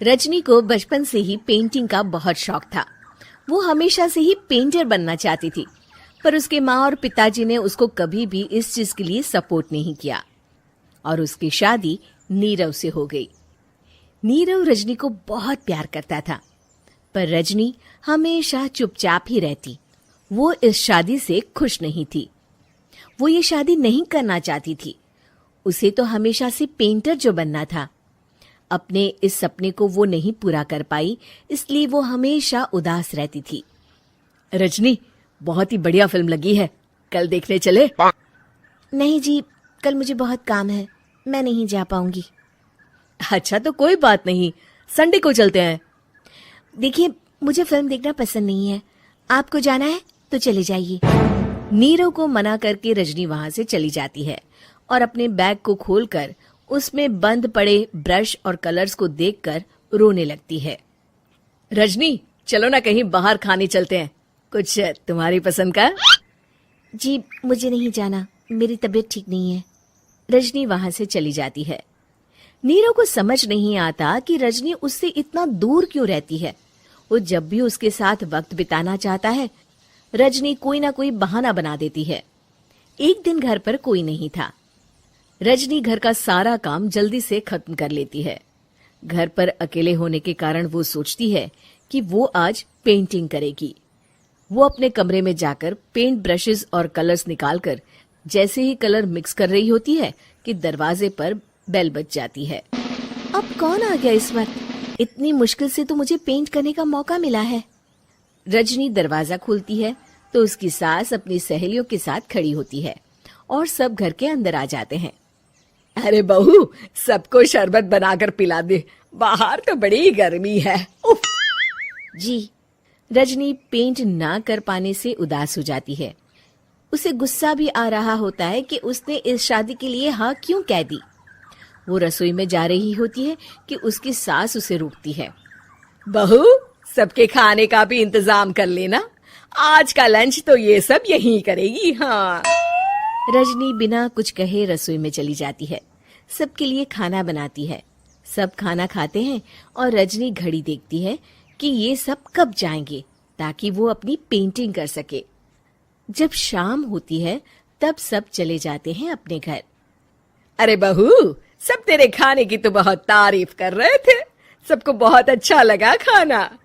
रजनी को बचपन से ही पेंटिंग का बहुत शौक था। वो हमेशा से ही पेंटर बनना चाहती थी, पर उसके माँ और पिताजी ने उसको कभी भी इस चीज के लिए सपोर्ट नहीं किया और उसकी शादी नीरव से हो गई। नीरव रजनी को बहुत प्यार करता था, पर रजनी हमेशा चुपचाप ही रहती। वो इस शादी से खुश नहीं थी। वो ये शादी नहीं करना चाहती थी। उसे तो हमेशा से पेंटर जो बनना था। अपने इस सपने को वो नहीं पूरा कर पाई, इसलिए वो हमेशा उदास रहती थी। रजनी, बहुत ही बढ़िया फिल्म लगी है, कल देखने चले? नहीं जी, कल मुझे बहुत काम है, मैं नहीं जा पाऊंगी। अच्छा तो कोई बात नहीं, संडे को चलते हैं। देखिए, मुझे फिल्म देखना पसंद नहीं है। आपको जाना है तो चले जाइए। नीरव को मना करके रजनी वहां से चली जाती है और अपने बैग को खोलकर उसमें बंद पड़े ब्रश और कलर्स को देखकर रोने लगती है। रजनी, चलो ना कहीं बाहर खाने चलते हैं, कुछ तुम्हारी पसंद का। जी, मुझे नहीं जाना, मेरी तबीयत ठीक नहीं है। रजनी वहां से चली जाती है। नीरव को समझ नहीं आता कि रजनी उससे इतना दूर क्यों रहती है। वो जब भी उसके साथ वक्त बिताना चाहता है, रजनी कोई ना कोई बहाना बना देती है। एक दिन घर पर कोई नहीं था। रजनी घर का सारा काम जल्दी से खत्म कर लेती है। घर पर अकेले होने के कारण वो सोचती है कि वो आज पेंटिंग करेगी। वो अपने कमरे में जाकर पेंट ब्रशेस और कलर्स निकालकर जैसे ही कलर मिक्स कर रही होती है कि दरवाजे पर बेल बज जाती है। अब कौन आ गया इस वक्त? इतनी मुश्किल से तो मुझे पेंट करने का मौका मिला है। रजनी दरवाजा खोलती है तो उसकी सास अपनी सहेलियों के साथ खड़ी होती है और सब घर के अंदर आ जाते हैं। अरे बहू, सबको शरबत बनाकर पिला दे, बाहर तो बड़ी गर्मी है। उफ। जी। रजनी पेंट ना कर पाने से उदास हो जाती है। उसे गुस्सा भी आ रहा होता है कि उसने इस शादी के लिए हाँ क्यों कह दी। वो रसोई में जा रही होती है कि उसकी सास उसे रोकती है। बहू, सबके खाने का भी इंतजाम कर लेना, आज का लंच तो ये सब यहीं करेगी। हाँ। रजनी बिना कुछ कहे रसोई में चली जाती है। सबके लिए खाना बनाती है। सब खाना खाते हैं और रजनी घड़ी देखती है कि ये सब कब जाएंगे ताकि वो अपनी पेंटिंग कर सके। जब शाम होती है तब सब चले जाते हैं अपने घर। अरे बहू, सब तेरे खाने की तो बहुत तारीफ कर रहे थे, सबको बहुत अच्छा लगा खाना।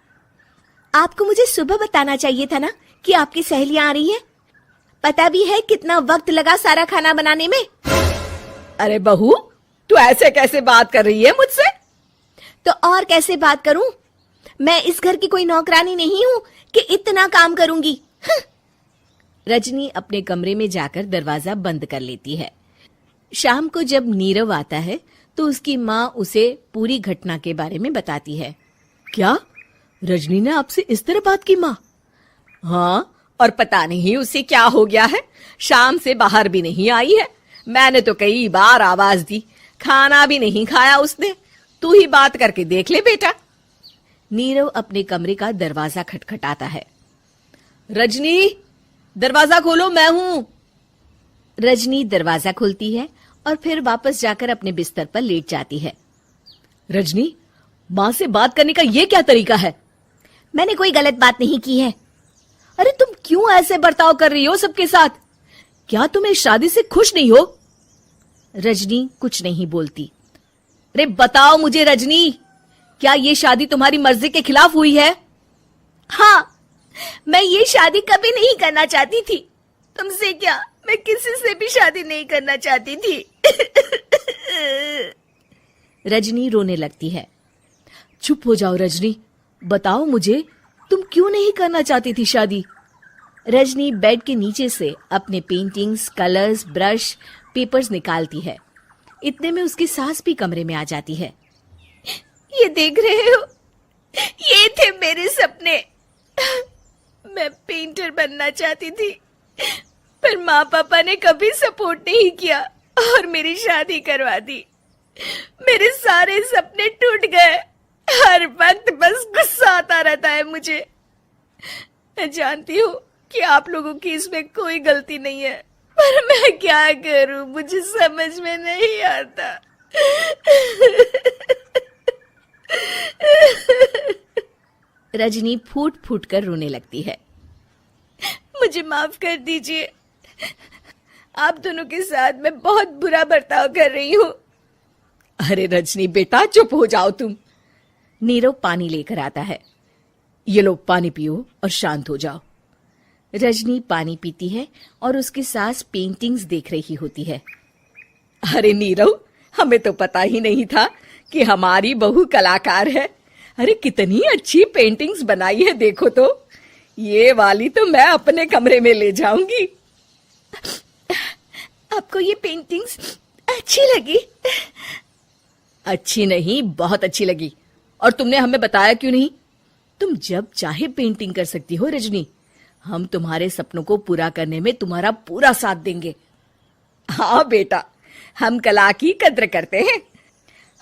आपको मुझे सुबह बताना चाहिए था ना कि आपकी सहेलियां आ रही हैं। पता भी है कितना वक्त लगा सारा खाना बनाने में। अरे बहू, तू ऐसे कैसे बात कर रही है मुझसे? तो और कैसे बात करूं? मैं इस घर की कोई नौकरानी नहीं हूं कि इतना काम करूंगी। रजनी अपने कमरे में जाकर दरवाजा बंद कर लेती है। शाम को जब नीरव आता है तो उसकी माँ उसे पूरी घटना के बारे में बताती है। क्या रजनी ने आपसे इस तरह बात की माँ? हाँ, और पता नहीं उसे क्या हो गया है, शाम से बाहर भी नहीं आई है। मैंने तो कई बार आवाज दी, खाना भी नहीं खाया उसने। तू ही बात करके देख ले बेटा। नीरव अपने कमरे का दरवाजा खटखटाता है। रजनी, दरवाजा खोलो, मैं हूं। रजनी दरवाजा खोलती है और फिर वापस जाकर अपने बिस्तर पर लेट जाती है। रजनी, माँ से बात करने का ये क्या तरीका है? मैंने कोई गलत बात नहीं की है। अरे तुम क्यों ऐसे बर्ताव कर रही हो सबके साथ? क्या तुम इस शादी से खुश नहीं हो? रजनी कुछ नहीं बोलती। अरे बताओ मुझे रजनी, क्या ये शादी तुम्हारी मर्जी के खिलाफ हुई है? हाँ, मैं ये शादी कभी नहीं करना चाहती थी। तुमसे क्या, मैं किसी से भी शादी नहीं करना चाहती थी। रजनी रोने लगती है। चुप हो जाओ रजनी, बताओ मुझे, तुम क्यों नहीं करना चाहती थी शादी? रजनी बेड के नीचे से अपने पेंटिंग्स, कलर्स, ब्रश, पेपर्स निकालती है। इतने में उसकी सास भी कमरे में आ जाती है। ये देख रहे हो, ये थे मेरे सपने। मैं पेंटर बनना चाहती थी, पर माँ पापा ने कभी सपोर्ट नहीं किया और मेरी शादी करवा दी। मेरे सारे सपने टूट गए। हर वक्त बस गुस्सा आता रहता है मुझे। मैं जानती हूँ कि आप लोगों की इसमें कोई गलती नहीं है, पर मैं क्या करूं, मुझे समझ में नहीं आता। रजनी फूट फूट कर रोने लगती है। मुझे माफ कर दीजिए, आप दोनों के साथ मैं बहुत बुरा बर्ताव कर रही हूँ। अरे रजनी बेटा, चुप हो जाओ तुम। नीरव पानी लेकर आता है। ये लो पानी पियो और शांत हो जाओ। रजनी पानी पीती है और उसकी सास पेंटिंग्स देख रही होती है। अरे नीरव, हमें तो पता ही नहीं था कि हमारी बहू कलाकार है। अरे कितनी अच्छी पेंटिंग्स बनाई है, देखो तो। ये वाली तो मैं अपने कमरे में ले जाऊंगी। आपको ये पेंटिंग्स अच्छी लगी? अच्छी नहीं, बहुत अच्छी लगी। और तुमने हमें बताया क्यों नहीं? तुम जब चाहे पेंटिंग कर सकती हो रजनी। हम तुम्हारे सपनों को पूरा करने में तुम्हारा पूरा साथ देंगे। हाँ बेटा, हम कला की कद्र करते हैं।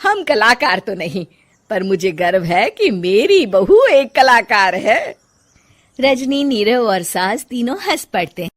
हम कलाकार तो नहीं, पर मुझे गर्व है कि मेरी बहू एक कलाकार है। रजनी, नीरव और सास तीनों हंस पड़ते हैं।